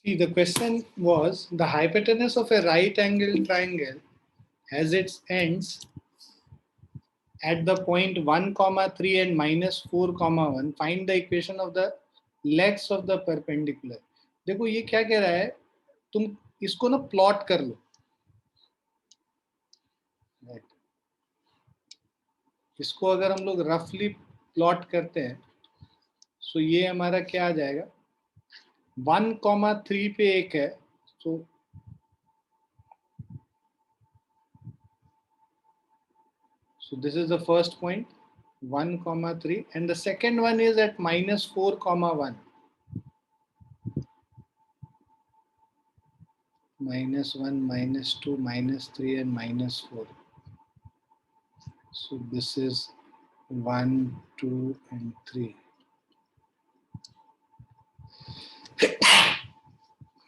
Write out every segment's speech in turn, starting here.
See, the question was the hypotenuse of a right angled triangle has its ends at the point 1, 3 and minus 4, 1. Find the equation of the legs of the perpendicular. देखो ये क्या कह रहा है, तुम इसको ना plot कर लो. इसको अगर हम लोग रफली प्लॉट करते हैं तो ये हमारा क्या आ जाएगा, 1, 3 पे एक है, so this is the first point 1, 3 and the second one is at minus 4, 1. Minus 1, minus 2, minus 3 and minus 4. So this is 1, 2 and 3.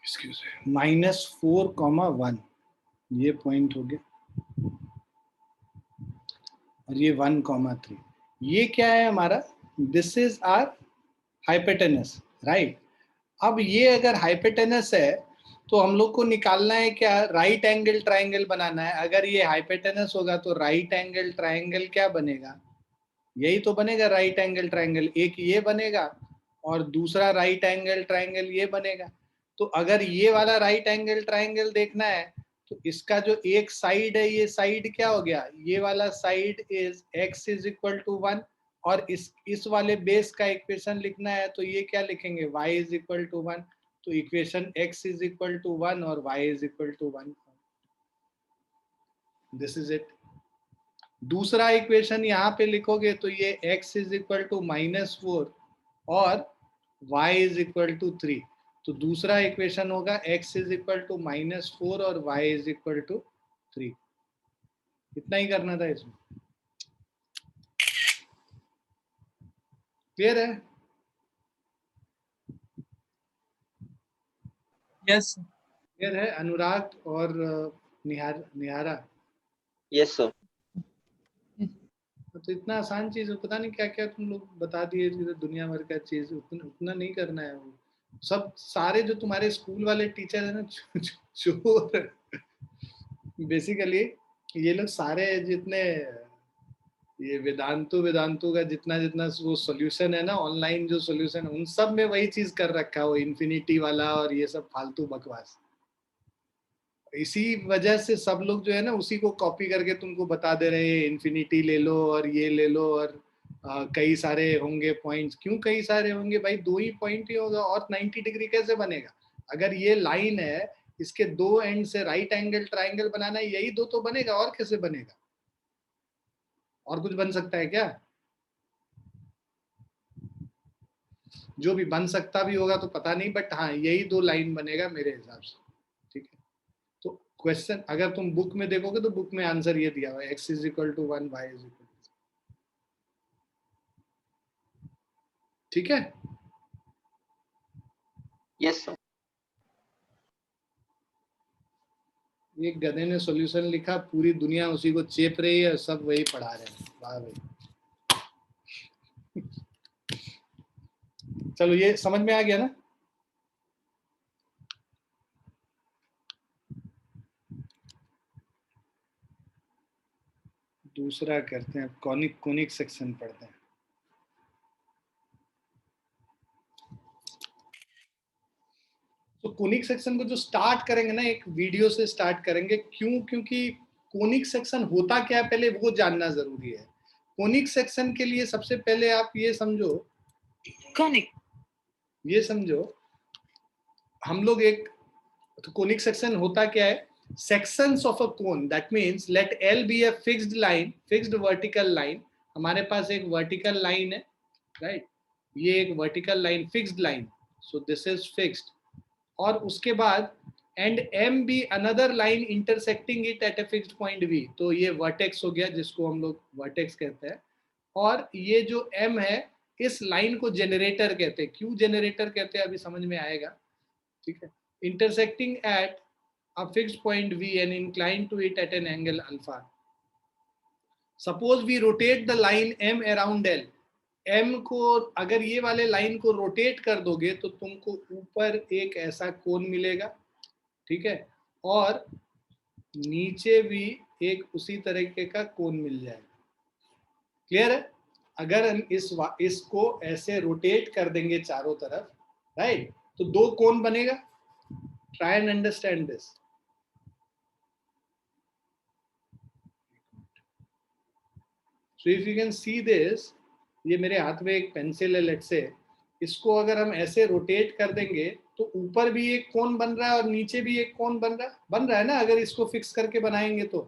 Excuse me. Minus 4, 1. ये पॉइंट हो गया और ये 1, 3. ये क्या है हमारा, this is our hypotenuse, right. अब ये अगर हाइपोटेनस है तो हम लोग को निकालना है क्या, राइट एंगल ट्राइंगल बनाना है. अगर ये हाइपोटेनस होगा तो राइट एंगल ट्राइंगल क्या बनेगा, यही तो बनेगा राइट एंगल ट्राइंगल. एक ये बनेगा और दूसरा राइट एंगल ट्राइंगल ये बनेगा. तो अगर ये वाला राइट एंगल ट्राइंगल देखना है तो इसका जो एक साइड है, ये साइड क्या हो गया, ये वाला side is x is equal to 1 और इस वाले बेस का इक्वेशन लिखना है तो ये क्या लिखेंगे, y इज इक्वल टू 1. तो equation x is equal to 1 और y is equal to 1. This is it. दूसरा इक्वेशन यहाँ पे लिखोगे तो ये x इज इक्वल टू -4 और y इज इक्वल टू 3. तो दूसरा इक्वेशन होगा x इज इक्वल टू -4 और y इज इक्वल टू 3. इतना ही करना था इसमें. क्लियर है? यस क्लियर है अनुराग और निहारा? Yes sir. तो इतना आसान चीज, पता नहीं क्या क्या तुम लोग बता दिए, दुनिया भर का चीज. उतना नहीं करना है. वो सब सारे जो तुम्हारे स्कूल वाले टीचर है ना, चोर बेसिकली. ये लोग सारे जितने ये वेदांतु का जितना जितना वो सॉल्यूशन है ना, ऑनलाइन जो सॉल्यूशन है, उन सब में वही चीज कर रखा है, वो इन्फिनिटी वाला और ये सब फालतू बकवास. इसी वजह से सब लोग जो है ना उसी को कॉपी करके तुमको बता दे रहे हैं, इन्फिनिटी ले लो और ये ले लो और कई सारे होंगे पॉइंट्स. क्यों कई सारे होंगे भाई, 2 ही पॉइंट ही होगा और 90 डिग्री कैसे बनेगा. अगर ये लाइन है, इसके 2 एंड से राइट एंगल ट्राइंगल बनाना है, यही 2 तो बनेगा, और कैसे बनेगा, और कुछ बन सकता है क्या. जो भी बन सकता भी होगा तो पता नहीं, बट हाँ यही 2 लाइन बनेगा मेरे हिसाब से. ठीक है. तो क्वेश्चन अगर तुम बुक में देखोगे तो बुक में आंसर ये दिया हुआ है, x is equal to 1, y is equal. ठीक है. Yes sir. एक गधे ने सॉल्यूशन लिखा, पूरी दुनिया उसी को चेप रही है, सब वही पढ़ा रहे हैं. वाह भाई. चलो ये समझ में आ गया ना. दूसरा करते हैं, कोनिक सेक्शन पढ़ते हैं. तो कोनिक सेक्शन को जो स्टार्ट करेंगे ना, एक वीडियो से स्टार्ट करेंगे. क्यों? क्योंकि कोनिक सेक्शन होता क्या है पहले वो जानना जरूरी है. कोनिक सेक्शन के लिए सबसे पहले आप ये समझो, ये समझो हम लोग एक, तो कोनिक सेक्शन होता क्या है, sections of a cone, that means let L be a fixed line, fixed vertical line. हमारे पास एक vertical line है, right? ये एक vertical line, fixed line, so this is fixed. और उसके बाद and M be another line intersecting it at a fixed point V, तो ये vertex हो गया जिसको हम लोग vertex कहते हैं. और ये जो M है इस लाइन को जनरेटर कहते हैं. क्यों जनरेटर कहते हैं अभी समझ में आएगा. ठीक है. intersecting at a fixed point V and inclined to it at an angle alpha. Suppose we rotate the line M around L. M को अगर ये वाले लाइन को रोटेट कर दोगे तो तुमको ऊपर एक ऐसा कोन मिलेगा, ठीक है, और नीचे भी एक उसी तरीके का कोन मिल जाएगा। क्लियर है? अगर हम इसको ऐसे रोटेट कर देंगे चारों तरफ, राइट, तो दो कोन बनेगा। Try and understand this. So if you can see this, ये मेरे हाथ में एक पेंसिल है, लेट्स से, इसको अगर हम ऐसे रोटेट कर देंगे तो ऊपर भी एक कोन बन रहा है और नीचे भी एक कोन बन रहा है ना, अगर इसको फिक्स करके बनाएंगे तो।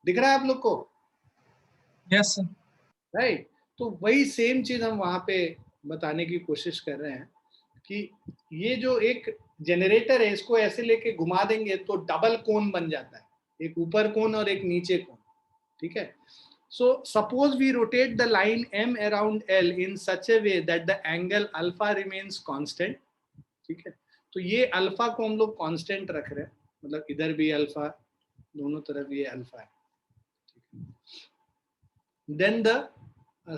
दिख रहा है आप लोग को? Yes sir. राइट, तो वही सेम चीज हम वहां पे बताने की कोशिश कर रहे हैं कि ये जो एक जनरेटर है, इसको ऐसे लेके घुमा देंगे तो डबल कोन बन जाता है, एक ऊपर कोन और एक नीचे कोन, ठीक है। So suppose we rotate the line M around L in such a way that the angle alpha remains constant, ठीक है। तो ये अल्फा को हम लोग कांस्टेंट रख रहे हैं, मतलब इधर भी अल्फा, दोनों तरफ ये अल्फा है। Then the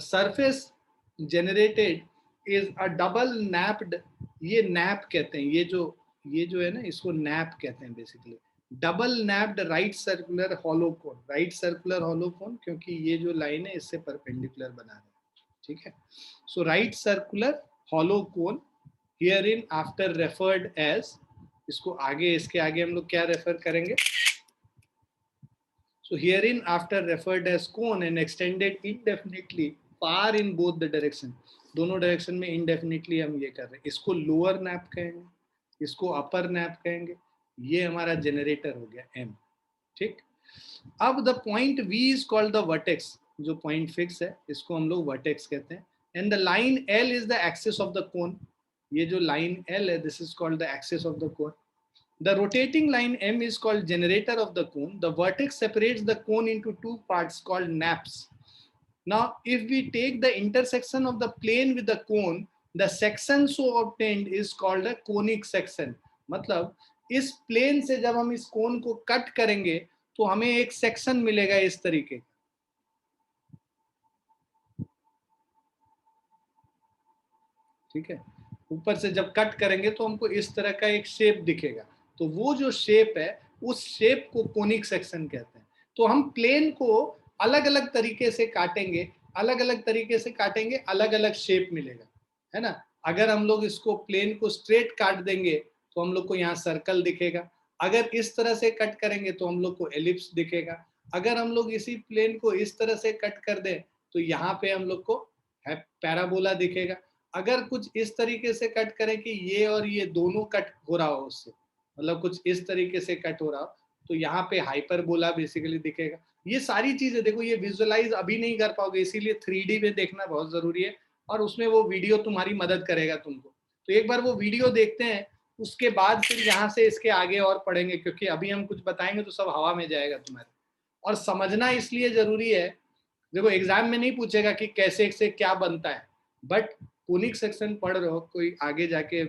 surface generated is a double napped, ये नैप कहते हैं, ये जो है ना, इसको नैप कहते हैं basically. Double napped right circular hollow cone, right circular hollow cone, क्योंकि ये जो लाइन है इससे परपेंडिकुलर बना रहे हैं, ठीक है। So right circular hollow cone hereinafter referred as, इसको आगे, इसके आगे हम लोग क्या रेफर करेंगे? So herein after referred as cone and extended indefinitely far in both the direction, दोनों डायरेक्शन में indefinitely हम ये कर रहे हैं। इसको लोअर नैप कहेंगे, इसको अपर नैप कहेंगे। ये हमारा जनरेटर हो गया M, ठीक। अब the point V is called the vertex, जो पॉइंट फिक्स है इसको हम लोग वर्टेक्स कहते हैं। And the line L is the axis of the कोन, ये जो लाइन L है, this is called the axis of the cone. The rotating line M is called generator of the cone. The vertex separates the cone into two parts called naps. Now, if we take the intersection of the plane with the cone, the section so obtained is called a conic section. मतलब इस plane से जब हम इस कोन को cut करेंगे तो हमें एक सेक्शन मिलेगा इस तरीके, ठीक है। ऊपर से जब कट करेंगे तो हमको इस तरह का एक शेप दिखेगा, तो वो जो शेप है उस शेप को कोनिक सेक्शन कहते हैं। तो हम प्लेन को अलग अलग तरीके से काटेंगे, अलग अलग तरीके से काटेंगे, अलग अलग शेप मिलेगा, है ना। अगर हम लोग इसको प्लेन को स्ट्रेट काट देंगे तो हम लोग को यहाँ सर्कल दिखेगा। अगर इस तरह से कट करेंगे तो हम लोग को एलिप्स दिखेगा। अगर हम लोग इसी प्लेन को इस तरह से कट कर दें तो यहाँ पे हम लोग को पैराबोला दिखेगा। अगर कुछ इस तरीके से कट करें कि ये और ये दोनों कट हो रहा हो उससे, मतलब कुछ इस तरीके से कट हो रहा हो, तो यहाँ पे हाइपरबोला बेसिकली दिखेगा। ये सारी चीजें देखो, ये विजुअलाइज अभी नहीं कर पाओगे, इसीलिए 3D में देखना बहुत जरूरी है, और उसमें वो वीडियो तुम्हारी मदद करेगा तुमको। तो एक बार वो वीडियो देखते हैं, उसके बाद फिर यहाँ से इसके आगे और पढ़ेंगे, क्योंकि अभी हम कुछ बताएंगे तो सब हवा में जाएगा तुम्हारे। और समझना इसलिए जरूरी है, देखो एग्जाम में नहीं पूछेगा कि कैसे से क्या बनता है, बट कोनिक सेक्शन पढ़ रहे हो, कोई आगे जाके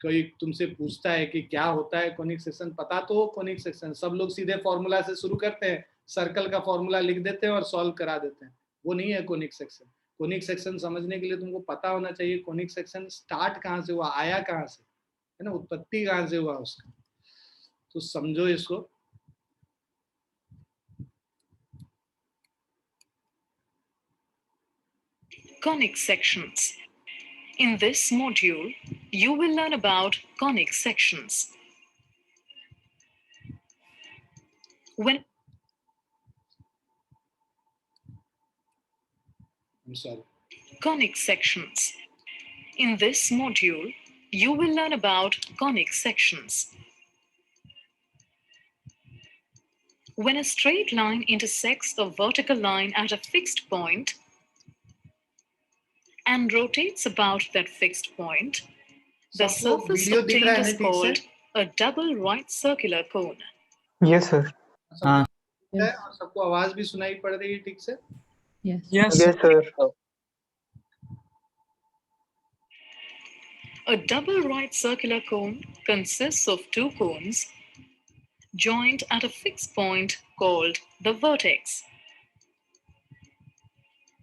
कोई तुमसे पूछता है कि क्या होता है कोनिक सेक्शन, पता तो हो कोनिक सेक्शन। सब लोग सीधे फॉर्मूला से शुरू करते हैं, सर्कल का फॉर्मूला लिख देते हैं और सॉल्व करा देते हैं, वो नहीं है कोनिक सेक्शन। कोनिक सेक्शन समझने के लिए तुमको पता होना चाहिए कोनिक सेक्शन स्टार्ट कहाँ से हुआ, आया कहाँ से, है ना, उत्पत्ति कहाँ से हुआ उसका। तो समझो इसको। Conic sections. In this module, you will learn about conic sections. I'm sorry. Conic sections. In this module, you will learn about conic sections. When a straight line intersects the vertical line at a fixed point and rotates about that fixed point, the surface obtained is called a double right circular cone. Yes sir. हाँ, और सबको आवाज भी सुनाई पड़ रही है ठीक से? Yes sir. A double right circular cone consists of two cones joined at a fixed point called the vertex.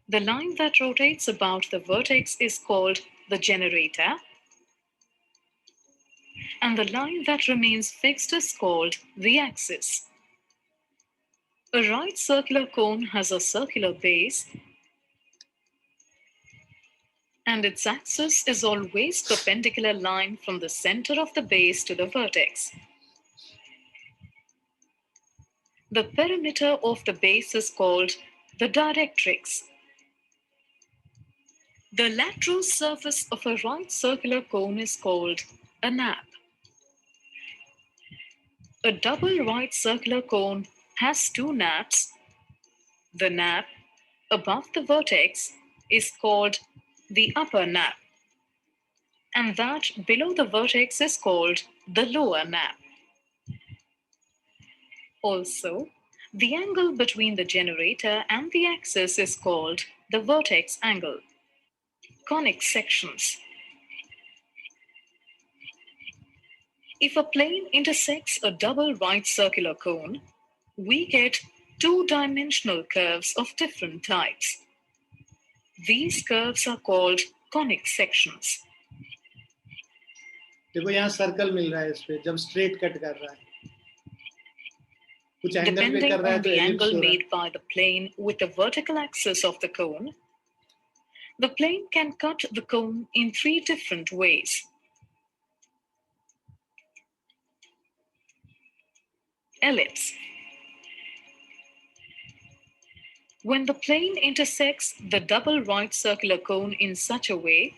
The line that rotates about the vertex is called the generator, and the line that remains fixed is called the axis. A right circular cone has a circular base, and its axis is always perpendicular line from the center of the base to the vertex. The perimeter of the base is called the directrix. The lateral surface of a right circular cone is called a nap. A double right circular cone has two naps. The nap above the vertex is called the upper nap, and that below the vertex is called the lower nap. Also, the angle between the generator and the axis is called the vertex angle. Conic sections. If a plane intersects a double right circular cone, we get two-dimensional curves of different types. These curves are called conic sections. देखो यहाँ circle मिल रहा है इस पे जब straight cut कर रहा है कुछ एंगल पे Depending कर रहा है on तो the एलिप्स angle हो रहा है made by the plane with the vertical axis of the cone, the plane can cut the cone in three different ways. Ellipse. When the plane intersects the double right circular cone in such a way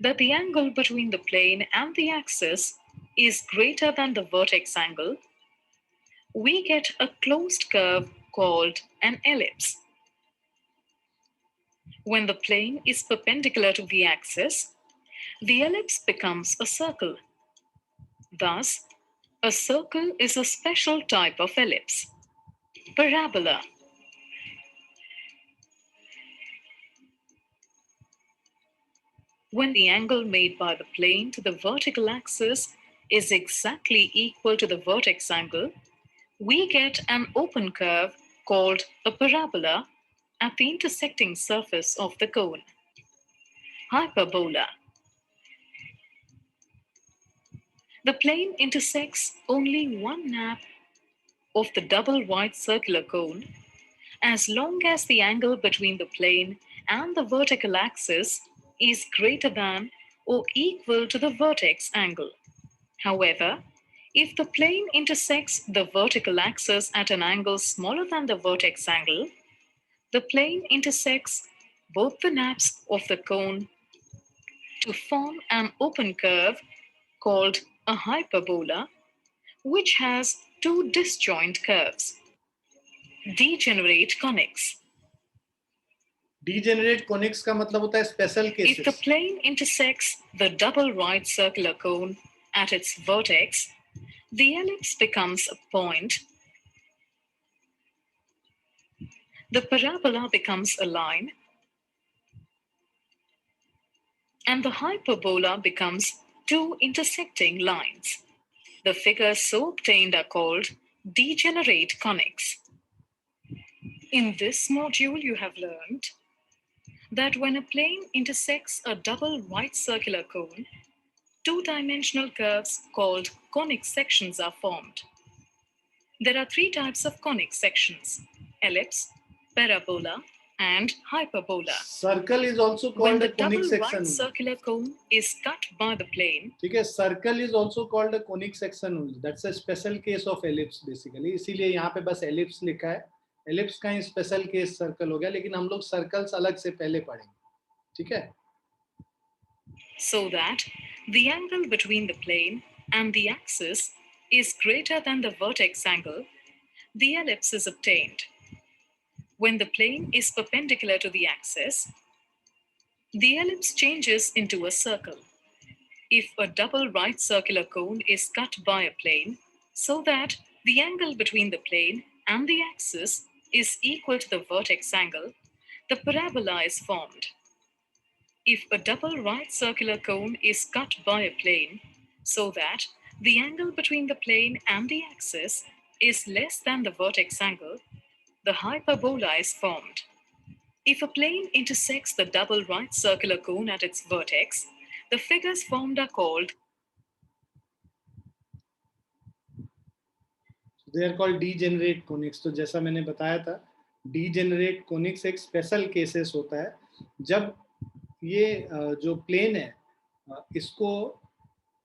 that the angle between the plane and the axis is greater than the vertex angle, we get a closed curve called an ellipse. When the plane is perpendicular to the axis, the ellipse becomes a circle. Thus, a circle is a special type of ellipse. Parabola. When the angle made by the plane to the vertical axis is exactly equal to the vertex angle, we get an open curve called a parabola at the intersecting surface of the cone. Hyperbola. The plane intersects only one nap of the double right circular cone as long as the angle between the plane and the vertical axis is greater than or equal to the vertex angle. However, if the plane intersects the vertical axis at an angle smaller than the vertex angle, the plane intersects both the naps of the cone to form an open curve called a hyperbola, which has two disjoint curves. Degenerate conics. Degenerate conics का मतलब होता है special cases. If the plane intersects the double right circular cone at its vertex, the ellipse becomes a point. The parabola becomes a line, and the hyperbola becomes two intersecting lines. The figures so obtained are called degenerate conics. In this module, you have learned that when a plane intersects a double right circular cone, two-dimensional curves called conic sections are formed. There are three types of conic sections: ellipse, parabola, and hyperbola. Circle is also When called the a conic double section. right circular cone is cut by the plane, ठीक है, circle is also called a conic section only. That's a special case of ellipse basically. इसीलिए यहाँ पे बस ellipse लिखा है. Ellipse का ही special case circle हो गया, लेकिन हम लोग circles अलग से पहले पढ़ेंगे. ठीक है? so that the angle between the plane and the axis is greater than the vertex angle, the ellipse is obtained. When the plane is perpendicular to the axis, the ellipse changes into a circle. If a double right circular cone is cut by a plane so that the angle between the plane and the axis is equal to the vertex angle, the parabola is formed. If a double right circular cone is cut by a plane so that the angle between the plane and the axis is less than the vertex angle, the hyperbola is formed. If a plane intersects the double right circular cone at its vertex, the figures formed are called they are called degenerate conics. तो जैसा मैंने बताया था, degenerate conics एक special cases होता है जब ये जो प्लेन है इसको,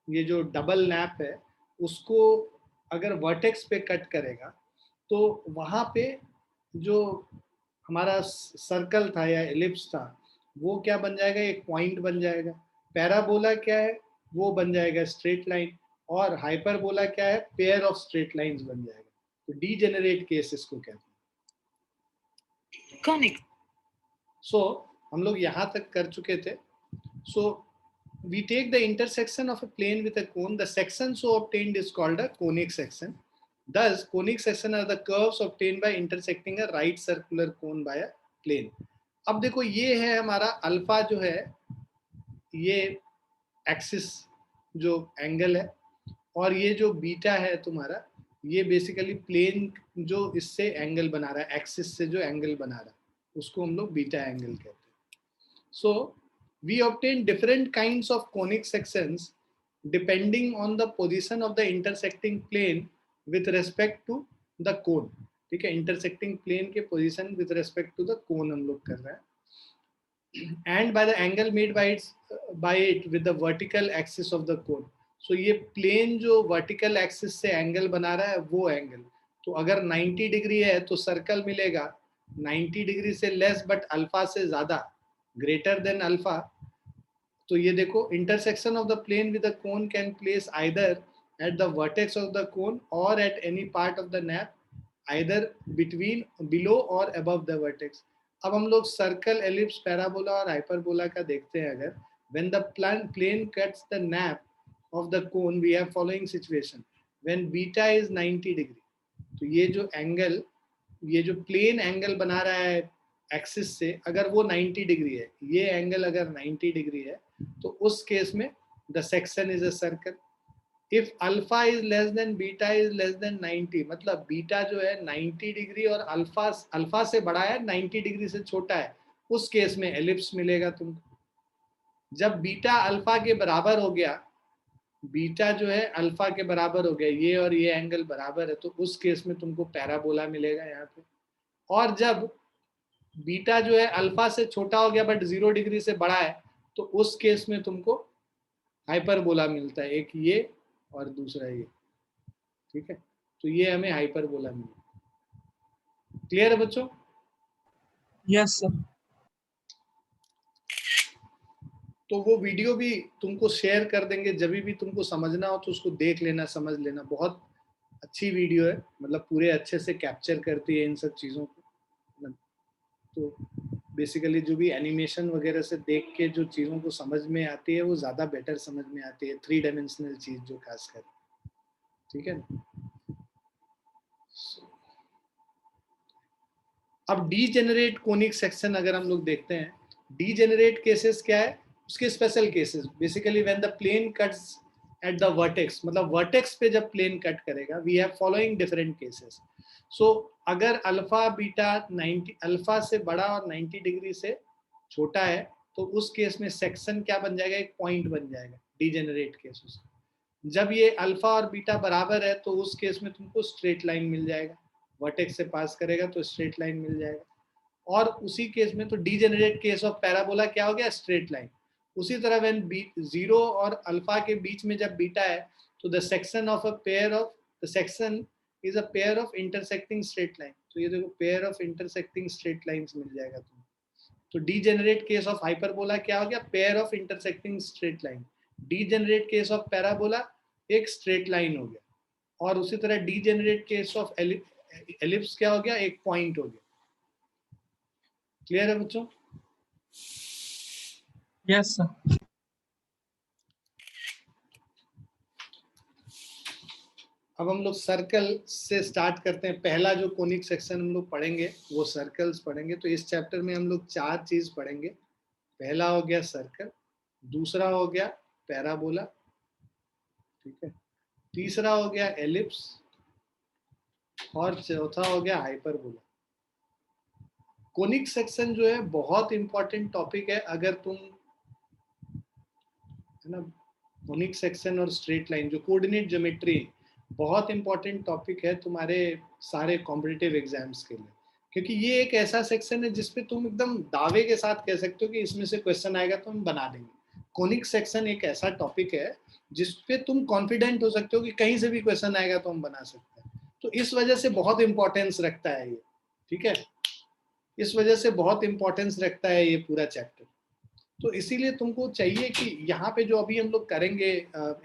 ये जो डबल नैप है उसको अगर वर्टेक्स पे कट करेगा तो वहां पे जो हमारा सर्कल था या एलिप्स था वो क्या बन जाएगा, एक पॉइंट बन जाएगा। पैराबोला क्या है, वो बन जाएगा स्ट्रेट लाइन, और हाइपरबोला क्या है, पेयर ऑफ स्ट्रेट लाइंस बन जाएगा। तो डीजेनरेट केस इसको कहते हैं। conic. सो हम लोग यहाँ तक कर चुके थे। सो we take the intersection of a plane with a cone. The section so obtained is called a conic section. Thus, conic section are the curves obtained by intersecting a right circular cone by a plane. अब देखो ये है हमारा alpha जो है, ये axis जो angle है, और ये जो बीटा है तुम्हारा, ये बेसिकली प्लेन जो इससे एंगल बना रहा है, एक्सिस से जो एंगल बना रहा है उसको हम लोग बीटा एंगल कहते हैं। सो we obtain different kinds of conic sections depending on the position of the intersecting plane with respect to the cone. ठीक है, intersecting plane के position with respect to the cone हम लोग कर रहे हैं, and by the angle made by it with the vertical axis of the cone. So ये plane जो vertical axis से angle बना रहा है वो angle, तो अगर 90 डिग्री है तो सर्कल मिलेगा 90 डिग्री से लेस बट अल्फा से ज्यादा, ग्रेटर देन अल्फा। तो ये देखो, intersection of the plane with the cone can place either at the vertex of the cone और at any part of the nappe, either between, below और above the vertex. अब हम लोग circle, ellipse, parabola और hyperbola का देखते हैं। अगर when the plane cuts the nappe of the cone we have following situation, when beta is 90 degree, तो ये जो एंगल, ये जो प्लेन एंगल बना रहा है एक्सिस से, अगर वो 90 डिग्री है, ये एंगल अगर 90 डिग्री है, तो उस केस में the section is a circle. If alpha is less than beta is less than 90, मतलब बीटा जो है 90 डिग्री और अल्फा से बड़ा है, 90 डिग्री से छोटा है, उस केस में एलिप्स मिलेगा तुमको। जब बीटा अल्फा के बराबर हो गया, बीटा जो है अल्फा के बराबर हो गया, ये और ये एंगल बराबर है, तो उस केस में तुमको पैराबोला मिलेगा यहाँ पे। और जब बीटा जो है अल्फा से छोटा हो गया बट 0 डिग्री से बड़ा है, तो उस केस में तुमको हाइपरबोला मिलता है, एक ये और दूसरा ये। ठीक है, तो ये हमें हाइपरबोला मिला। क्लियर है बच्चों? Yes sir. तो वो वीडियो भी तुमको शेयर कर देंगे, जब भी तुमको समझना हो तो उसको देख लेना, समझ लेना। बहुत अच्छी वीडियो है, मतलब पूरे अच्छे से कैप्चर करती है इन सब चीज़ों को। तो बेसिकली जो भी एनिमेशन वगैरह से देख के जो चीज़ों को समझ में आती है वो ज़्यादा बेटर समझ में आती है, 3 डायमेंशनल चीज़ जो खासकर। ठीक है ना? अब डीजेनरेट कोनिक सेक्शन अगर हम लोग देखते हैं, डीजेनरेट केसेस क्या है, उसके special cases basically when the plane cuts at the vertex, मतलब वर्टेक्स पे जब प्लेन कट करेगा, we have following different cases. So अगर अल्फा बीटा 90, अल्फा से बड़ा और 90 डिग्री से छोटा है, तो उस केस में सेक्शन क्या बन जाएगा, एक पॉइंट बन जाएगा, डीजेनरेट केस उसका। जब ये अल्फा और बीटा बराबर है तो उस केस में तुमको स्ट्रेट लाइन मिल जाएगा, वर्टेक्स से पास करेगा तो स्ट्रेट लाइन मिल जाएगा। और उसी केस में तो डीजेनरेट केस ऑफ पैराबोला क्या हो गया, स्ट्रेट लाइन। उसी तरह व्हेन 0 और अल्फा के बीच में जब बीटा है, तो the section of a pair of, the section is a pair of intersecting straight line. तो ये देखो, pair of intersecting straight lines मिल जाएगा तुम्हें। तो डीजेनरेट केस ऑफ हाइपरबोला क्या हो गया, pair of intersecting straight line. Degenerate case of parabola एक स्ट्रेट लाइन हो गया, और उसी तरह डीजेनरेट केस ऑफ एलिप्स क्या हो गया, एक पॉइंट हो गया। क्लियर है बच्चों? Yes sir. अब हम लोग सर्कल से स्टार्ट करते हैं। पहला जो कोनिक सेक्शन हम लोग पढ़ेंगे वो सर्कल्स पढ़ेंगे। तो इस चैप्टर में हम लोग 4 चीज पढ़ेंगे। पहला हो गया सर्कल, दूसरा हो गया पैराबोला, ठीक है, तीसरा हो गया एलिप्स, और चौथा हो गया हाइपरबोला। कोनिक सेक्शन जो है बहुत इंपॉर्टेंट टॉपिक है। अगर तुम, है ना, कोनिक सेक्शन और स्ट्रेट लाइन जो कोऑर्डिनेट ज्योमेट्री बहुत इंपॉर्टेंट टॉपिक है तुम्हारे सारे कॉम्पिटिटिव एग्जाम्स के लिए, क्योंकि ये एक ऐसा सेक्शन है जिसपे तुम एकदम दावे के साथ कह सकते हो कि इसमें से क्वेश्चन आएगा तो हम बना देंगे। कोनिक सेक्शन एक ऐसा टॉपिक है जिसपे तुम कॉन्फिडेंट हो सकते हो कि कहीं से भी क्वेश्चन आएगा तो हम बना सकते हैं। तो इस वजह से बहुत इंपॉर्टेंस रखता है ये, ठीक है, इस वजह से बहुत इंपॉर्टेंस रखता है ये पूरा चैप्टर। तो इसीलिए तुमको चाहिए कि यहाँ पे जो अभी हम लोग करेंगे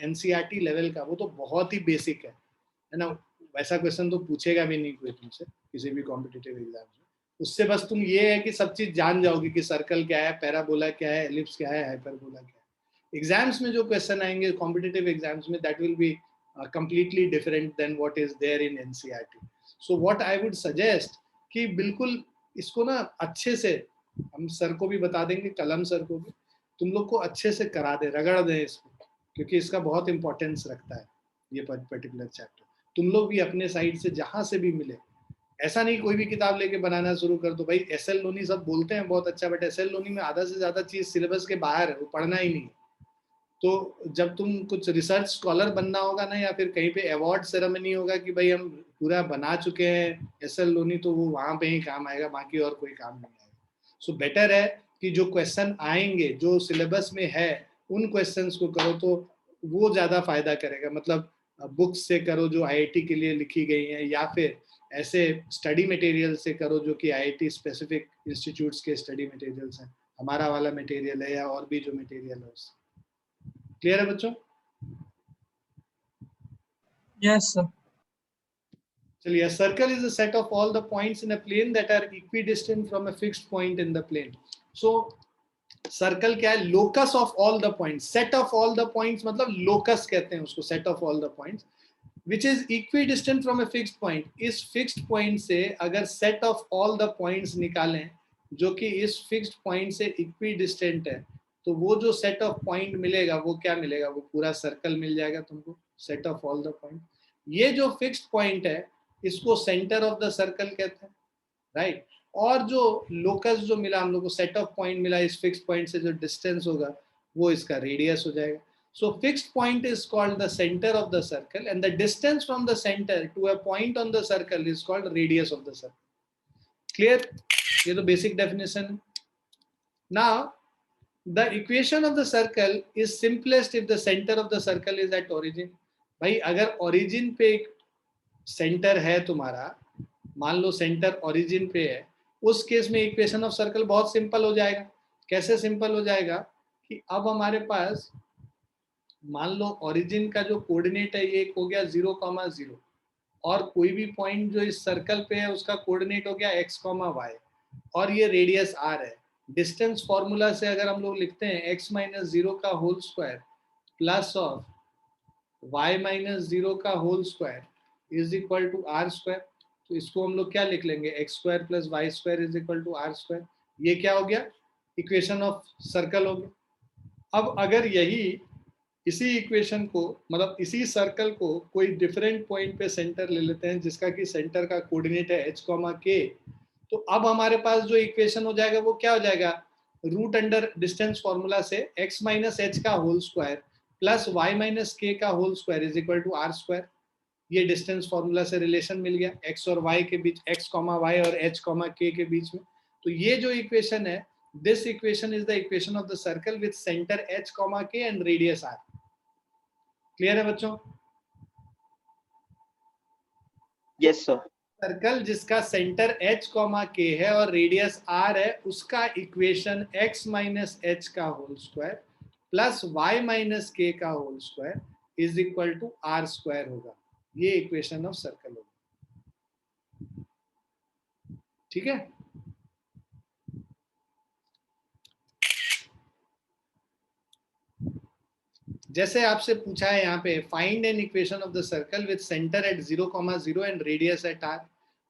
एनसीईआरटी लेवल का, वो तो बहुत ही बेसिक है ना। वैसा क्वेश्चन तो पूछेगा भी नहीं कोई तुमसे किसी भी कॉम्पिटिटिव एग्जाम में। उससे बस तुम ये है कि सब चीज जान जाओगे कि सर्कल क्या है, पैराबोला क्या है, एलिप्स क्या है, हाइपरबोला क्या है। एग्जाम्स में जो क्वेश्चन आएंगे कॉम्पिटिटिव एग्जाम्स में, that will be completely different than what is there in NCERT. So what I would suggest कि बिल्कुल इसको ना अच्छे से, हम सर को भी बता देंगे, कलम सर को भी, तुम लोग को अच्छे से करा दे, रगड़ दें इसको, क्योंकि इसका बहुत इंपॉर्टेंस रखता है ये पर्टिकुलर चैप्टर। तुम लोग भी अपने साइड से जहां से भी मिले, ऐसा नहीं कोई भी किताब लेके बनाना शुरू कर दो। भाई एसएल लोनी सब बोलते हैं बहुत अच्छा, बट एसएल लोनी में आधा से ज्यादा चीज सिलेबस के बाहर है, वो पढ़ना ही नहीं। तो जब तुम कुछ रिसर्च स्कॉलर बनना होगा ना, या फिर कहीं पे अवार्ड सेरेमनी होगा कि भाई हम पूरा बना चुके हैं एसएल लोनी, तो वो वहां पे ही काम आएगा, बाकी और कोई काम नहीं आएगा। सो बेटर है कि जो क्वेश्चन आएंगे जो सिलेबस में है उन क्वेश्चंस को करो, तो वो ज्यादा फायदा करेगा। मतलब बुक्स से करो जो आईआईटी के लिए लिखी गई हैं, या फिर ऐसे स्टडी मटेरियल से करो जो कि आईआईटी स्पेसिफिक इंस्टीट्यूट्स के स्टडी मटेरियल्स हैं, हमारा वाला मटेरियल है या और भी जो मटेरियल है उससे। क्लियर है बच्चों? Yes, sir. चलिए, circle is a set of all the points in a plane that are equidistant from a fixed point in the plane. So circle क्या है? Locus of all the points. Set of all the points मतलब locus कहते हैं उसको, set of all the points which is equidistant from a fixed point. इस fixed point से अगर set of all the points निकालें जो कि इस फिक्स्ड पॉइंट से इक्विडिस्टेंट है, तो वो जो सेट ऑफ पॉइंट मिलेगा वो क्या मिलेगा? वो पूरा सर्कल मिल जाएगा तुमको, set of all the point. ये जो फिक्स्ड पॉइंट है इसको सेंटर ऑफ द सर्कल कहते हैं, राइट। और जो लोकस जो मिला हम लोग को, सेट ऑफ पॉइंट मिला इस फिक्स्ड पॉइंट से, जो डिस्टेंस होगा वो इसका रेडियस हो जाएगा। So fixed point is called the center of the circle, and the distance from the center to a point on the circle is called radius of the circle. Clear? ये तो basic definition है। Now the equation of the circle is simplest if the center of the circle is at origin. भाई अगर origin पे एक center है तुम्हारा, मान लो center origin पे है, उस केस में इक्वेशन ऑफ सर्कल बहुत सिंपल हो जाएगा। कैसे सिंपल हो जाएगा कि अब हमारे पास मान लो ओरिजिन का जो कोऑर्डिनेट है ये एक हो गया 0,0, और कोई भी पॉइंट जो इस सर्कल पे है उसका कोऑर्डिनेट हो गया x, y, और ये रेडियस r है। डिस्टेंस फॉर्मूला से अगर हम लोग लिखते हैं x - 0 का whole square plus of y - 0 का whole square is equal to r square, तो इसको हम लोग क्या लिख लेंगे? x square plus y square is equal to r square. ये क्या हो गया? इक्वेशन ऑफ सर्कल हो गया। अब अगर यही इसी इक्वेशन को, मतलब इसी सर्कल को कोई डिफरेंट पॉइंट पे सेंटर ले लेते हैं जिसका कि सेंटर का कोऑर्डिनेट है h, k, तो अब हमारे पास जो इक्वेशन हो जाएगा वो क्या हो जाएगा? रूट अंडर डिस्टेंस फॉर्मूला से x - h का whole square plus y - k का whole square is equal to r square. ये डिस्टेंस फॉर्मूला से रिलेशन मिल गया x और y के बीच, x, y और h, k के बीच में। तो ये जो इक्वेशन है, this equation is the equation of the circle with center h, k and radius r. Clear है बच्चों? Yes, sir. सर्कल जिसका सेंटर h, k है और रेडियस r है, उसका इक्वेशन x - h का whole square plus y - k का whole square is equal to r square होगा। ये इक्वेशन ऑफ सर्कल होगा। ठीक है? जैसे आपसे पूछा है यहाँ पे, find an equation of the circle with centre at 0,0 and radius at r।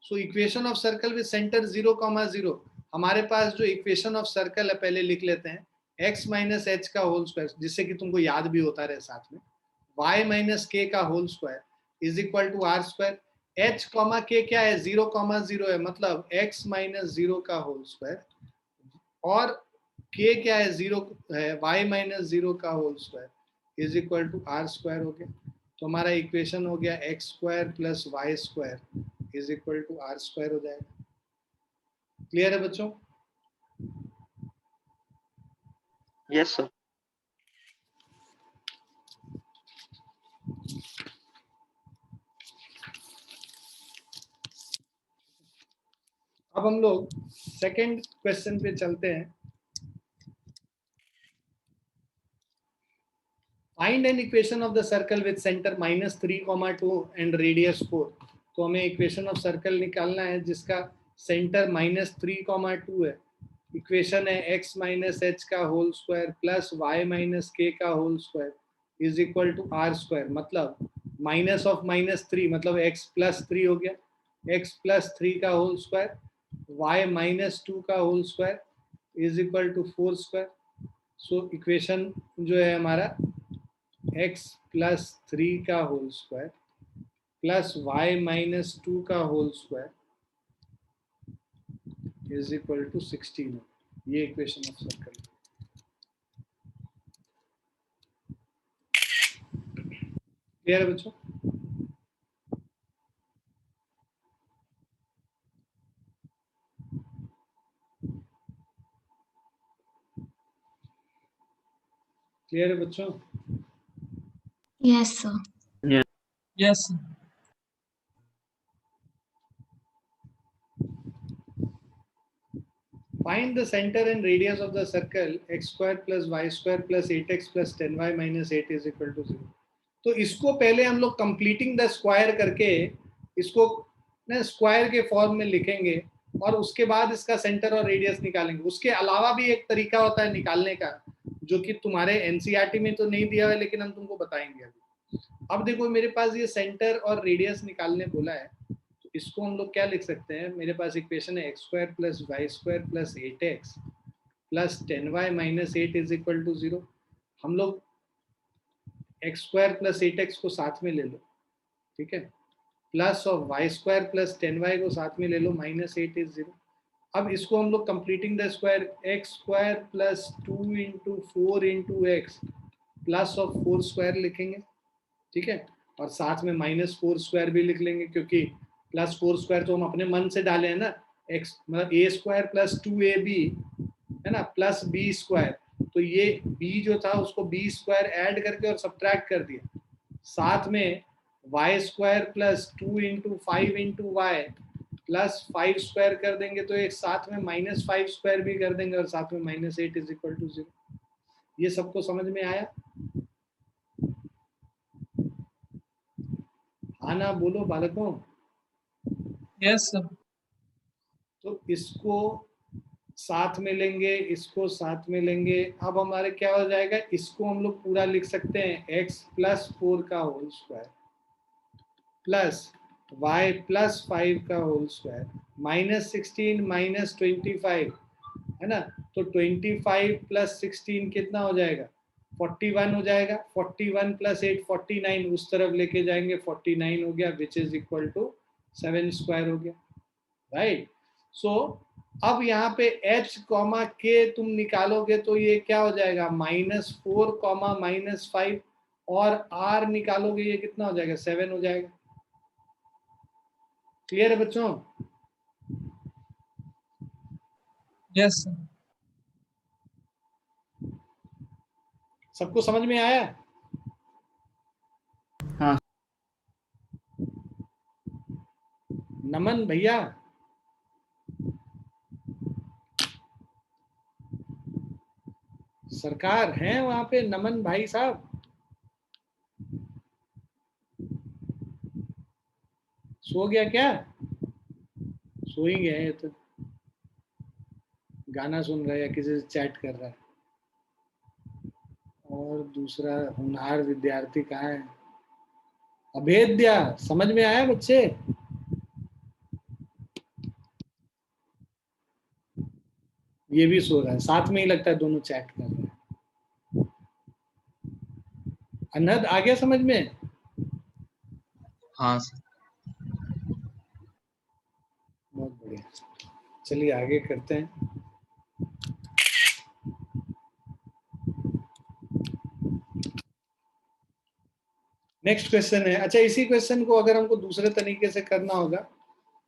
So equation of circle with centre 0,0, हमारे पास जो इक्वेशन ऑफ सर्कल है पहले लिख लेते हैं, x - h का होल स्क्वायर, जिससे कि तुमको याद भी होता रहे साथ में, y - k का whole square is equal to r square. h comma k क्या है, 0,0 है, मतलब x माइनस 0 का होल स्क्वायर, और k क्या है, 0 है, y माइनस 0 का whole square is equal to r square हो गया। तो हमारा इक्वेशन हो गया x square plus y square is equal to r square हो जाएगा। क्लियर है बच्चों? Yes, sir. अब हम लोग सेकंड क्वेश्चन पे चलते हैं। Find an equation of the circle with centre -3,2 and radius 4। तो हमें इक्वेशन ऑफ सर्कल निकालना है जिसका सेंटर -3,2 है। इक्वेशन है x माइनस एच का whole square plus y minus k का whole square is equal to r square, मतलब माइनस ऑफ -3 मतलब x प्लस 3 हो गया, x प्लस 3 का होल स्क्वायर, y माइनस 2 का whole square is equal to 4 square. So equation जो है हमारा x प्लस 3 का whole square plus y minus 2 का whole square is equal to 16। ये इक्वेशन ऑफ सर्कल। क्लियर है बच्चों? क्लियर है बच्चों? Yes, sir. Yes, sir. Find the center and radius of the circle x square plus y square plus 8x plus 10y minus 8 is equal to 0। तो इसको पहले हम लोग कंप्लीटिंग द स्क्वायर करके इसको ना स्क्वायर के फॉर्म में लिखेंगे और उसके बाद इसका सेंटर और रेडियस निकालेंगे। उसके अलावा भी एक तरीका होता है निकालने का जो कि तुम्हारे एनसीईआरटी में तो नहीं दिया है, लेकिन हम तुमको बताएंगे अभी। अब देखो मेरे पास ये सेंटर और रेडियस निकालने बोला है, तो इसको हम लोग क्या लिख सकते हैं। मेरे पास इक्वेशन है x square plus y square plus 8x plus 10y minus 8 is equal to 0। हम लोग एक्स स्क्वायर प्लस 8x को साथ में ले लो, ठीक है, plus of y square plus 10y को साथ में ले लो, माइनस 8 इज 0। अब इसको हम लोग completing the square x square plus 2 into 4 into x plus of 4 square लिखेंगे, ठीक है, और साथ में माइनस 4 स्क्वायर भी लिख लेंगे क्योंकि प्लस 4 स्क्वायर तो हम अपने मन से डाले हैं ना। एक्स मतलब ए स्क्वायर प्लस 2ab है ना प्लस बी स्क्वायर, तो ये b जो था उसको b स्क्वायर ऐड करके और सब्ट्रैक्ट कर दिया। साथ में y square plus 2 into 5 into y plus 5 square कर देंगे, तो एक साथ में माइनस 5 स्क्वायर भी कर देंगे और साथ में माइनस 8 इज इक्वल टू 0। ये सबको समझ में आया? हाँ ना बोलो बालकों। Yes, sir. तो इसको साथ में लेंगे, इसको साथ में लेंगे। अब हमारे क्या हो जाएगा, इसको हम लोग पूरा लिख सकते हैं x प्लस 4 का whole square plus y plus 5 का होल स्क्वायर माइनस 16 माइनस 25 है ना। तो 25 प्लस 16 कितना हो जाएगा, 41 हो जाएगा। 41 प्लस 8 49, उस तरफ लेके जाएंगे 49 हो गया, which is equal to 7 square हो गया, राइट। सो अब यहाँ पे h कॉमा k तुम निकालोगे तो ये क्या हो जाएगा, -4 कॉमा -5, और r निकालोगे ये कितना हो जाएगा, 7 हो जाएगा। क्लियर है बच्चों? Yes, sir. सबको समझ में आया? हाँ। नमन भैया, सरकार हैं वहां पे, नमन भाई साहब सो गया क्या? सो ही गया है, तो गाना सुन रहा है या किसी से चैट कर रहा है। और दूसरा होनहार विद्यार्थी कहाँ है, अभेद्या, समझ में आया बच्चे? ये भी सो रहा है, साथ में ही लगता है दोनों चैट कर रहे हैं। अनहद आ गया समझ में? हाँ सर। बहुत बढ़िया, चलिए आगे करते हैं। नेक्स्ट क्वेश्चन है, अच्छा इसी क्वेश्चन को अगर हमको दूसरे तरीके से करना होगा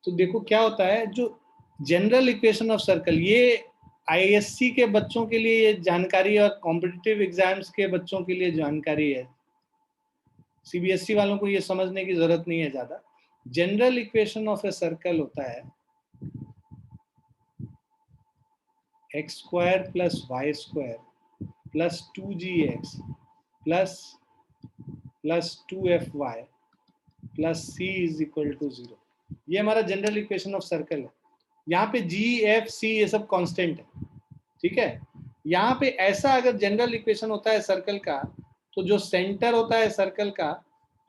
तो देखो क्या होता है, जो जनरल इक्वेशन ऑफ सर्कल, ये आईएससी के बच्चों के लिए ये जानकारी और कॉम्पिटिटिव एग्जाम्स के बच्चों के लिए जानकारी है, सीबीएसई वालों को ये समझने की जरूरत नहीं है ज्यादा। General equation of a circle होता है x square plus y square plus 2gx plus 2fy plus c is equal to 0। ये हमारा जनरल इक्वेशन ऑफ सर्कल है। यहाँ पे जी एफ सी ये सब कांस्टेंट है, ठीक है। यहाँ पे ऐसा अगर जनरल इक्वेशन होता है सर्कल का, तो जो सेंटर होता है सर्कल का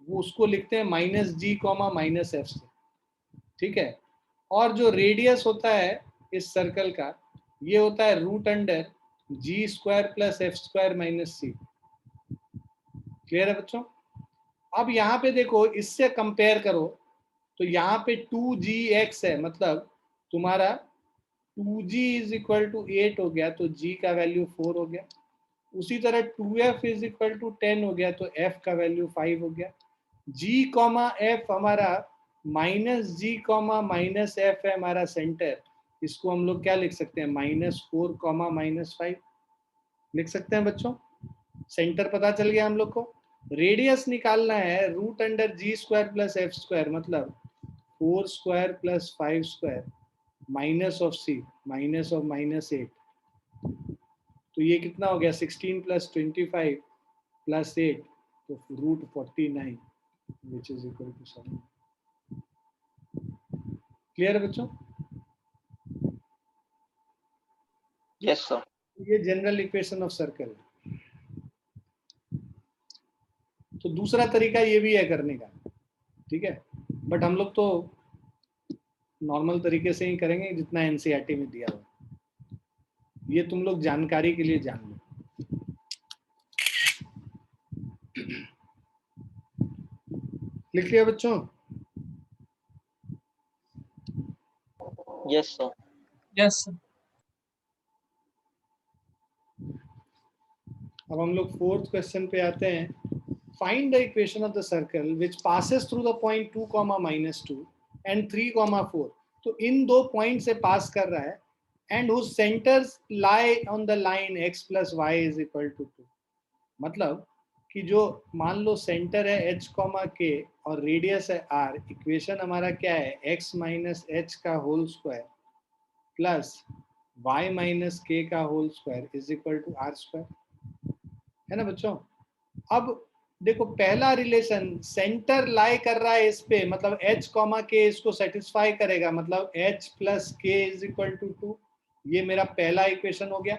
वो उसको लिखते हैं माइनस जी कॉमा माइनस एफ से, ठीक है। और जो रेडियस होता है इस सर्कल का ये होता है root under g square plus f square minus c. Clear है बच्चों? अब यहाँ पे देखो, इससे कंपेयर करो तो यहाँ पे 2gx है, मतलब तुम्हारा 2g इज इक्वल टू 8 हो गया तो g का वैल्यू 4 हो गया। उसी तरह 2f इज इक्वल टू 10 हो गया तो f का वैल्यू 5 हो गया। g कॉमा f हमारा माइनस जी कॉमा माइनस एफ है हमारा सेंटर, इसको हम लोग क्या लिख सकते हैं, -4 कॉमा -5 लिख सकते हैं बच्चों। सेंटर पता चल गया हम लोग को। रेडियस निकालना है root under g square plus f square, मतलब 4 square plus 5 square minus of c minus of -8, तो ये कितना हो गया 16 प्लस 25 प्लस 8 तो root 49 which is equal to 7। Clear है बच्चों? Yes, sir. ये जनरल इक्वेशन ऑफ सर्कल है। तो दूसरा तरीका ये भी है करने का, ठीक है, बट हम लोग तो नॉर्मल तरीके से ही करेंगे जितना एनसीईआरटी में दिया हुआ। ये तुम लोग जानकारी के लिए जान लो। लिख लिया बच्चों? Yes, sir. Yes, sir. अब हम लोग फोर्थ क्वेश्चन पे आते हैं। Find the equation of the circle which passes through the point 2, -2 and 3, 4। तो इन दो पॉइंट से पास कर रहा है and whose centres lie on the line x plus y is equal to 2। मतलब कि जो मान लो सेंटर है h, k और रेडियस है r, इक्वेशन हमारा क्या है x माइनस एच का whole square plus y minus k का whole square is equal to r square, है ना बच्चों। अब देखो पहला रिलेशन सेंटर लाई कर रहा है इस पे, मतलब h, k इसको सेटिस्फाई करेगा, मतलब h प्लस के इज इक्वल टू 2। ये मेरा पहला इक्वेशन हो गया।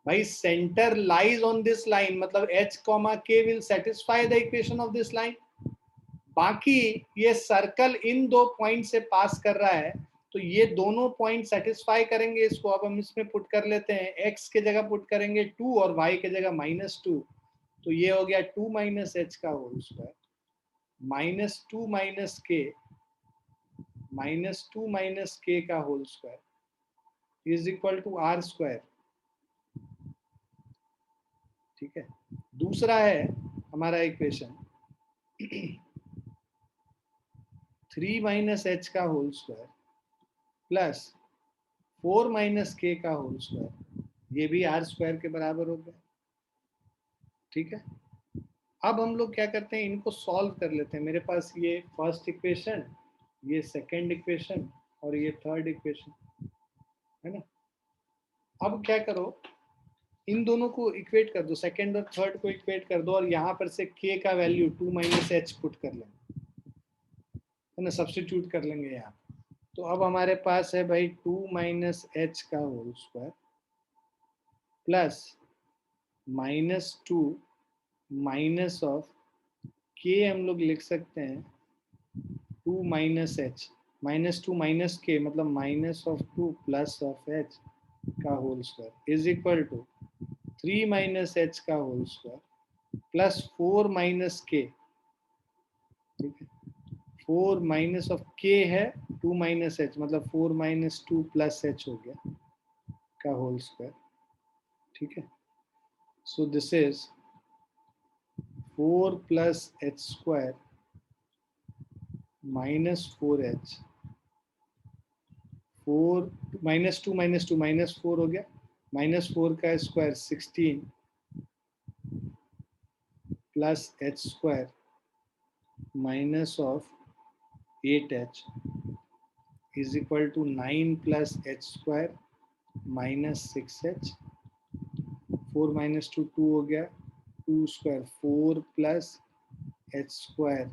भाई centre lies on this line, मतलब h, k will satisfy the equation of this line. बाकी ये सर्कल इन दो पॉइंट से पास कर रहा है तो ये दोनों पॉइंट सेटिस्फाई करेंगे इसको। अब हम इसमें पुट कर लेते हैं, x के जगह पुट करेंगे 2 और y के जगह -2, तो ये हो गया 2 माइनस एच का होल स्क्वायर -2 माइनस के का whole square is equal to r square, ठीक है। दूसरा है हमारा इक्वेशन 3 माइनस एच का whole square plus 4 minus k का होल स्क्वायर, ये भी r स्क्वायर के बराबर हो गया, ठीक है। अब हम लोग क्या करते हैं, इनको सॉल्व कर लेते हैं। मेरे पास ये फर्स्ट इक्वेशन, ये सेकंड इक्वेशन और ये थर्ड इक्वेशन, है ना। अब क्या करो, इन दोनों को इक्वेट कर दो, सेकंड और थर्ड को इक्वेट कर दो और यहाँ पर से k का वैल्यू 2 माइनस एच पुट कर लेंगे, है ना, सब्स्टिट्यूट कर लेंगे यहाँ। तो अब हमारे पास है भाई 2 माइनस एच का whole square plus -2 minus of k, हम लोग लिख सकते हैं 2 माइनस एच, -2 माइनस के मतलब minus of 2 plus of h का whole square is equal to 3 minus h का whole square plus 4 minus k, ठीक है, 4 माइनस ऑफ के है 2 माइनस एच, मतलब 4 माइनस 2 प्लस एच हो गया का होल स्क्वायर, ठीक है। So this is 4 plus h square minus 4h, 4 minus 2 minus 2 minus 4 हो गया, माइनस 4 का square 16 plus h square minus of 8h is equal to 9 plus h square minus 6h, 4 minus 2 2 हो गया, 2 square 4 plus h square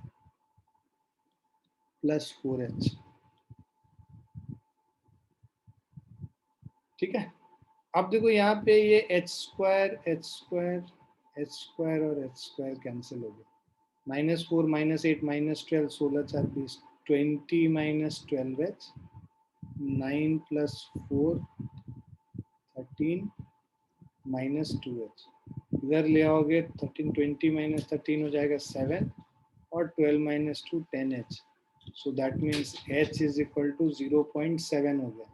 plus 4h, ठीक है। अब देखो यहाँ पे ये h square h square h square और एच स्क्वायर कैंसिल हो गया, minus 4 minus 8 minus 12, 16 4 20, 20 minus 12h, 9 plus 4 13 minus 2h, इधर ले आओगे 13 20 माइनस 13 हो जाएगा 7 और 12 minus 2 10h, so that means h is equal to 0.7 हो गया,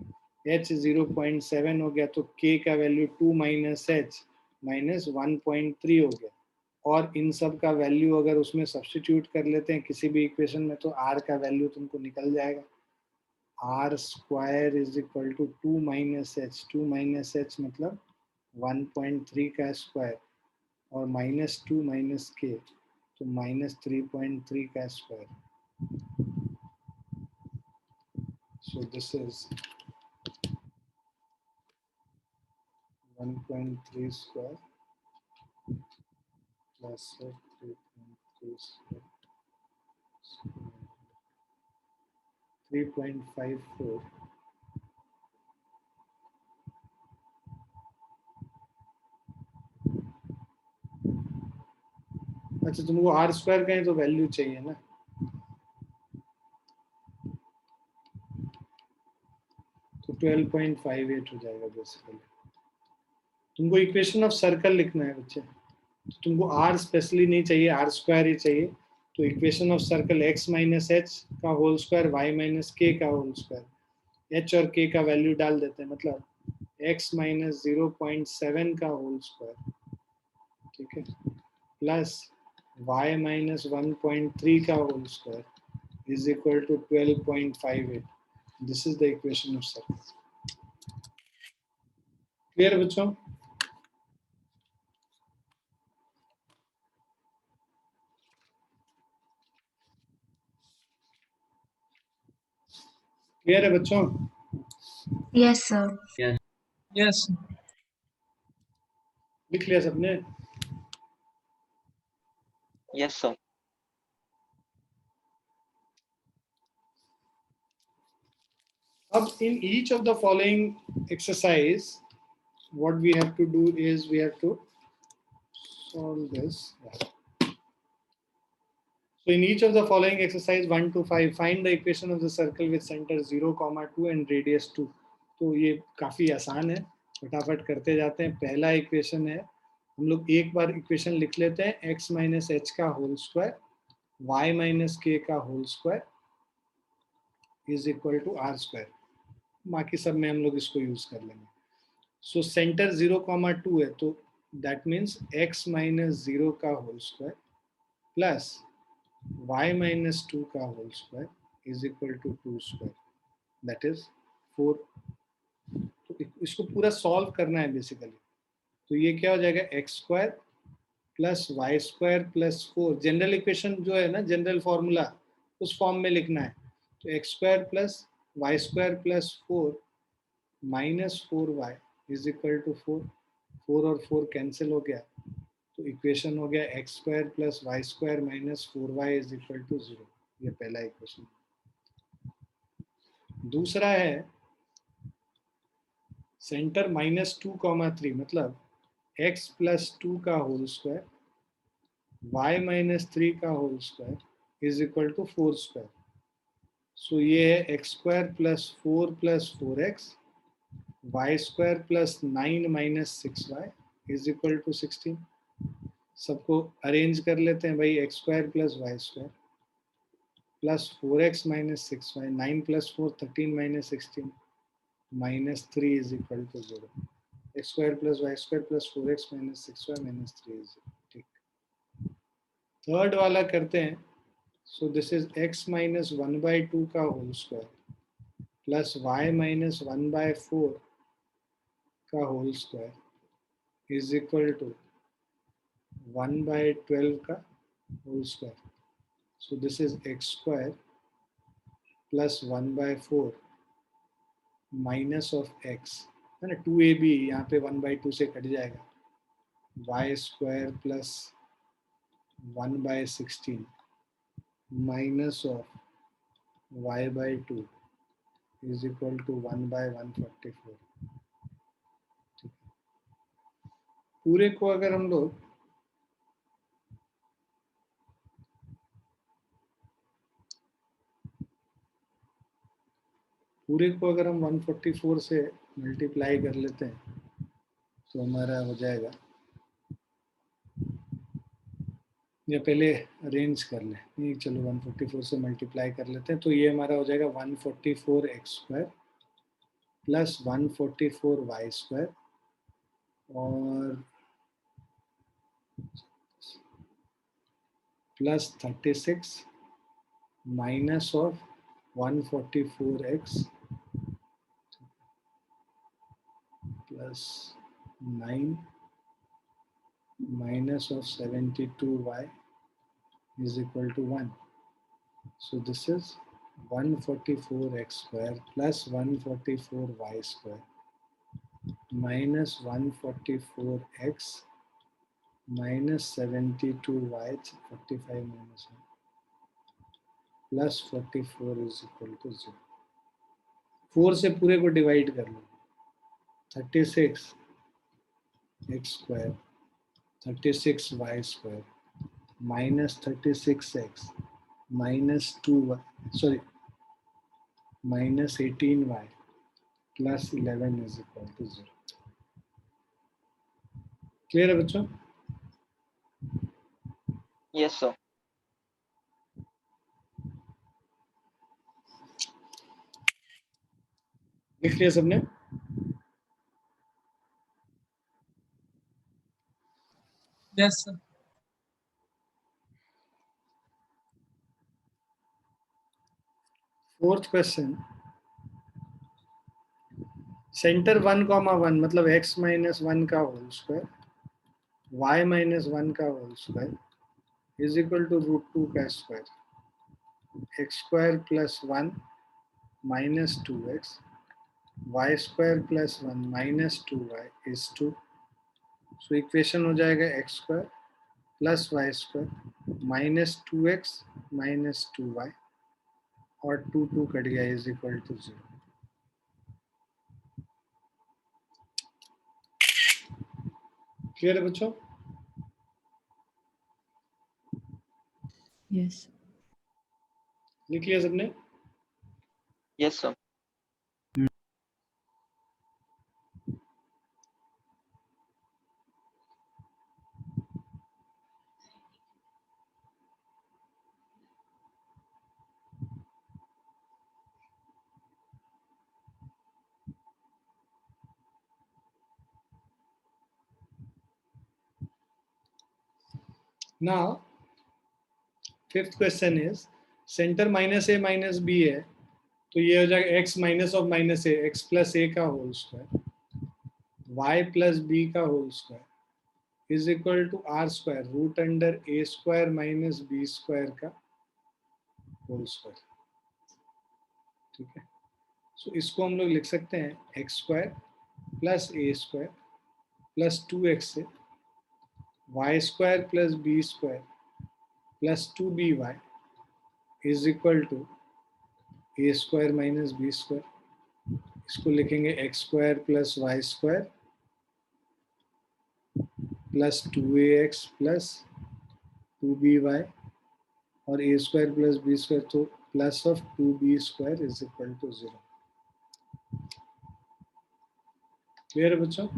h 0.7 हो गया तो k का वैल्यू 2 माइनस h माइनस 1.3 हो गया, और इन सब का वैल्यू अगर उसमें सब्स्टिट्यूट कर लेते हैं किसी भी इक्वेशन में तो r का वैल्यू तुमको निकल जाएगा, r square is equal to 2 minus h मतलब 1.3 का स्क्वायर और माइनस 2 माइनस k तो माइनस 3.3 का square, so this is 1.3 square plus 3.3 square 3.54 अच्छा तुमको आर स्क्वायर का ही तो वैल्यू चाहिए ना, तो 12.58 हो जाएगा बेसिकली। तुमको इक्वेशन ऑफ सर्कल लिखना है बच्चे, तो तुमको आर स्पेशली नहीं चाहिए, आर स्क्वायर ही चाहिए, तो equation of circle x minus h का whole square y minus k का होल स्क्वायर, h और k का वैल्यू डाल देते हैं, मतलब x माइनस 0.7 का होल स्क्वायर, ठीक है, प्लस y माइनस 1.3 का whole square is equal to 12.58, this is the equation of circle. Clear बच्चों? क्लियर है बच्चों? Yes, sir. Yes, sir. लिख लिया सबने? Yes, sir. Up in each of the following exercise, what we have to do is we have to solve this. So in each of the following exercise 1 to 5, find the equation of the circle with center 0, 2 and radius 2. तो ये काफी आसान है, फटाफट करते जाते हैं। पहला इक्वेशन है, हम लोग एक बार इक्वेशन लिख लेते हैं, x माइनस एच का whole square y minus k का whole square is equal to r square, बाकी सब में हम लोग इसको यूज कर लेंगे। सो सेंटर 0, 2 है तो दैट मीन्स x माइनस 0 का whole square plus y minus 2 का whole square is equal to 2 square, that is 4। तो इसको पूरा सॉल्व करना है बेसिकली, तो ये क्या हो जाएगा x square plus y square plus 4, general equation जो है ना, जनरल फॉर्मूला उस फॉर्म में लिखना है, तो x square plus y square plus 4 minus 4y is equal to 4, 4 और 4 कैंसिल हो गया, तो इक्वेशन हो गया x square plus y square minus 4y is equal to 0, ये पहला इक्वेशन। दूसरा है सेंटर -2, 3 मतलब x प्लस 2 का होल स्क्वायर y माइनस 3 का whole square is equal to 4 square. So ये है x square plus 4 plus 4x y square plus 9 minus 6y is equal to 16। सबको अरेंज कर लेते हैं भाई, x square plus y square plus 4x minus 6y, 9 plus 4, 13 minus 16, minus 3 is equal to 0. x square plus y square plus 4x minus 6y minus 3 is 0. ठीक, third वाला करते हैं. So this is x minus 1 by 2 का whole square plus y minus 1 by 4 का whole square is equal to 1 by 12 का whole square. So this is x square plus 1 by 4 minus of x है ना, 2ab यहाँ पे 1 by 2 से cut जाएगा, y square plus 1 by 16 minus of y by 2 is equal to 1 by 144. पूरे को अगर हम लोग हम 144 से मल्टीप्लाई कर लेते हैं तो हमारा हो जाएगा, या पहले अरेंज कर लें, नहीं चलो 144 से मल्टीप्लाई कर लेते हैं तो ये हमारा हो जाएगा 144 x square plus 144 y square और plus 36 minus of 144x plus 9 minus of 72y is equal to 1. So this is 144x square plus 144y square minus 144x minus 72y, 45 minus 1 plus 44 is equal to 0. 4 से पूरे को divide कर लो, 36 x square 36y square minus 36x minus 2y, sorry, minus 18y plus 11 is equal to 0. Clear है बच्चों? Yes, sir. लिख लिया सबने? Yes, sir. Fourth question. Centre 1,1 मतलब x minus 1 का होल स्क्वायर y minus 1 का whole square is equal to √2 का square, x square plus 1 minus 2x y square plus 1 minus 2y is 2. So equation हो जाएगा x square plus y square minus 2x minus 2y और 2 cut गया is equal to 0. Clear है बच्चों? Yes. लिख लिया सबने? Yes, sir. Now, fifth question is centre minus a minus b है तो ये हो जाएगा x minus of minus a, x plus a का whole square y plus b का whole square is equal to r square root under a square minus b square का whole square. ठीक है, सो इसको हम लोग लिख सकते हैं x square plus a square plus 2x से y square plus b square plus 2by is equal to a square minus b square. इसको लिखेंगे x square plus y square plus 2ax plus 2by और a square plus b square तो plus of 2b square is equal to 0. Clear है बच्चों?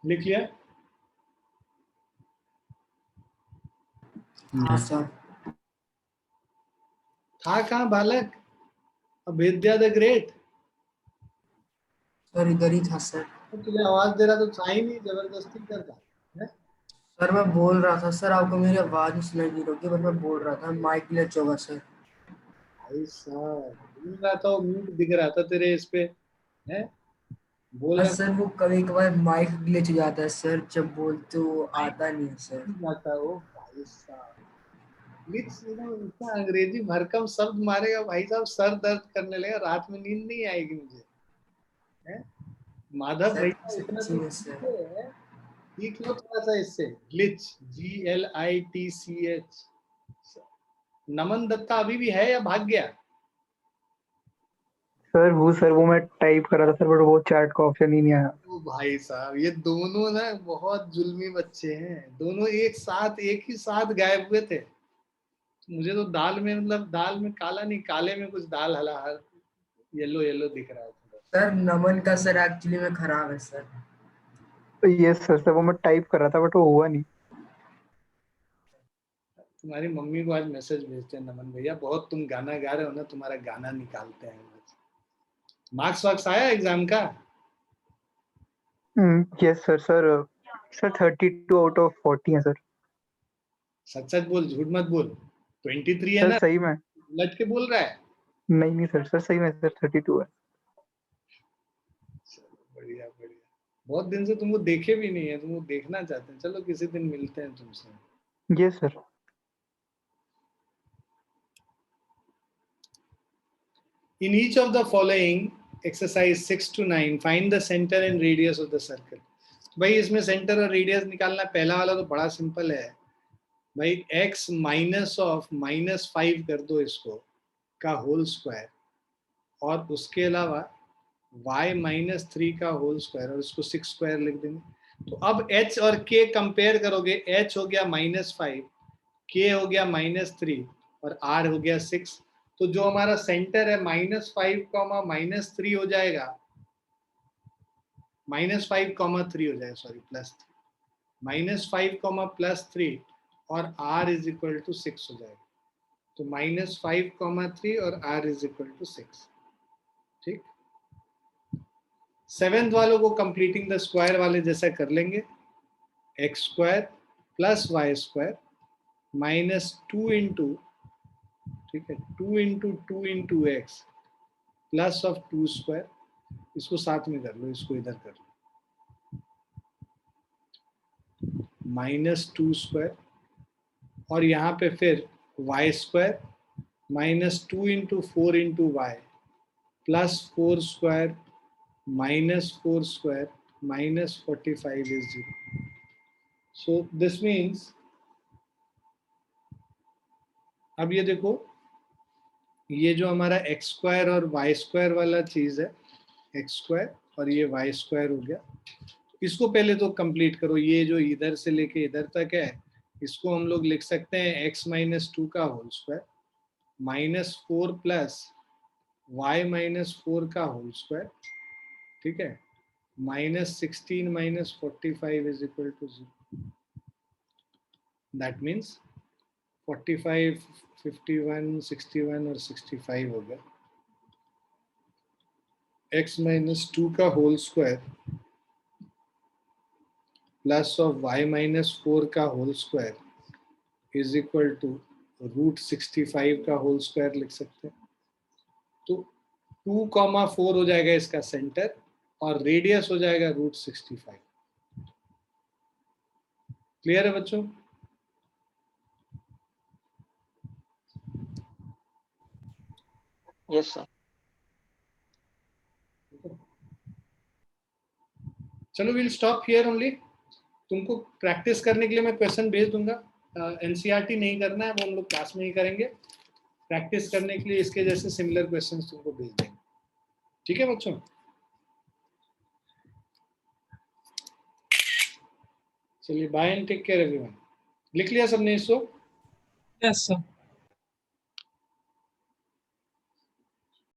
लिख लिया? हाँ sir. था कहाँ बालक? अभेद्या द ग्रेट। सर इधर ही था सर। तो तुझे आवाज दे रहा तो था ही नहीं, जबरदस्ती कर रहा है? सर मैं बोल रहा था सर, आपको मेरी आवाज नहीं सुनाई दे रही होगी, बट मैं बोल रहा था, माइक ग्लिच होगा सर। भाई साहब बोल रहा था, वो म्यूट दिख रहा था तेरे इस पे, है? बोल हाँ रहा सर, वो कभी कभार माइक ग्लिच हो जाता है सर, जब बोलते हो आता नहीं है सर। जाता है वो। भाई साहब ग्लिच, इतना अंग्रेजी भरकम शब्द मारेगा भाई साहब, सर दर्द करने लगेगा, रात में नींद नहीं आएगी मुझे, है? माधव सर भैया इतना सच्ची तो में सर। सीखे, सीख लो थोड़ा सा इससे। Glitch, GLITCH। नमन दत्ता अभी भी है या भाग गया? सर वो मैं टाइप कर रहा था सर, बट वो चैट का ऑप्शन ही नहीं आया। ओ भाई साहब, ये दोनों ना बहुत जुल्मी बच्चे हैं, दोनों एक साथ एक ही साथ गायब हुए थे। मुझे तो दाल में, मतलब दाल में काला नहीं, काले में कुछ दाल हला हर येलो येलो दिख रहा है थोड़ा। सर नमन का सर एक्चुअली में खराब है सर। यस सर वो मैं टाइप कर रहा था बट वो हुआ नहीं। तुम्हारी मम्मी को आज मैसेज भेजते हैं, नमन भैया बहुत तुम गाना गा रहे हो ना, तुम्हारा गाना निकालते हैं। मार्क्स वार्क्स आया एग्जाम का? यस सर 32 आउट ऑफ 40 है सर। सच सच बोल, झूठ मत बोल। 23 है सर ना? सही में। लट के बोल रहा है? नहीं सर सही में सर 32 है। बढ़िया बढ़िया। बहुत दिन से तुमको देखे भी नहीं है, तुमको देखना चाहते हैं, चलो किसी दिन मिलते हैं तुमसे। Yes sir. In each of the following exercise 6 to 9 find the center and radius of the circle। भाई इसमें सेंटर और रेडियस निकालना, पहला वाला तो बड़ा सिंपल है भाई, x माइनस ऑफ -5 कर दो इसको का होल स्क्वायर, और उसके अलावा y -3 का होल स्क्वायर, और इसको 6 स्क्वायर लिख देंगे। तो अब h और k कंपेयर करोगे, h हो गया -5, k हो गया -3 और r हो गया 6। तो जो हमारा सेंटर है -5, -3 हो जाएगा, -5, -3 हो जाएगा, सॉरी +3, -5, +3 और r इज इक्वल टू 6 हो जाएगा। तो -5, 3 और r इज इक्वल टू 6। ठीक, सेवेंथ वालों को कंप्लीटिंग द स्क्वायर वाले जैसा कर लेंगे। x² + y² -2 इंटू, ठीक है, 2 into 2 into x plus of 2 square, इसको साथ में कर लो, इसको इधर कर लो, -2 स्क्वायर, और यहाँ पे फिर y² -2 into 4 into y plus 4 square -4 square -45 is 0। So this means, अब ये देखो, ये जो हमारा x² और y² वाला चीज है, x² और ये y² हो गया, इसको पहले तो कंप्लीट करो। ये जो इधर से लेके इधर तक है, इसको हम लोग लिख सकते हैं x -2 का होल स्क्वायर -4 प्लस y -4 का होल स्क्वायर, ठीक है, -16 -45 is equal to 0। That means 45, 51, 61 और 65 हो गया। x -2 का whole square plus of y -4 का whole square is equal to √65 का होल स्क्वायर लिख सकते हैं। तो 2, 4 हो जाएगा इसका सेंटर, और रेडियस हो जाएगा √65। क्लियर है बच्चों? Yes, sir. चलो विल स्टॉप हियर ओनली। तुमको प्रैक्टिस करने के लिए मैं क्वेश्चन भेज दूंगा, एनसीईआरटी नहीं करना है, वो हम लोग क्लास में ही करेंगे। प्रैक्टिस करने के लिए इसके जैसे सिमिलर क्वेश्चंस तुमको भेज देंगे, ठीक है बच्चों? चलिए bye and take care everyone. लिख लिया सबने इसको? Yes, sir.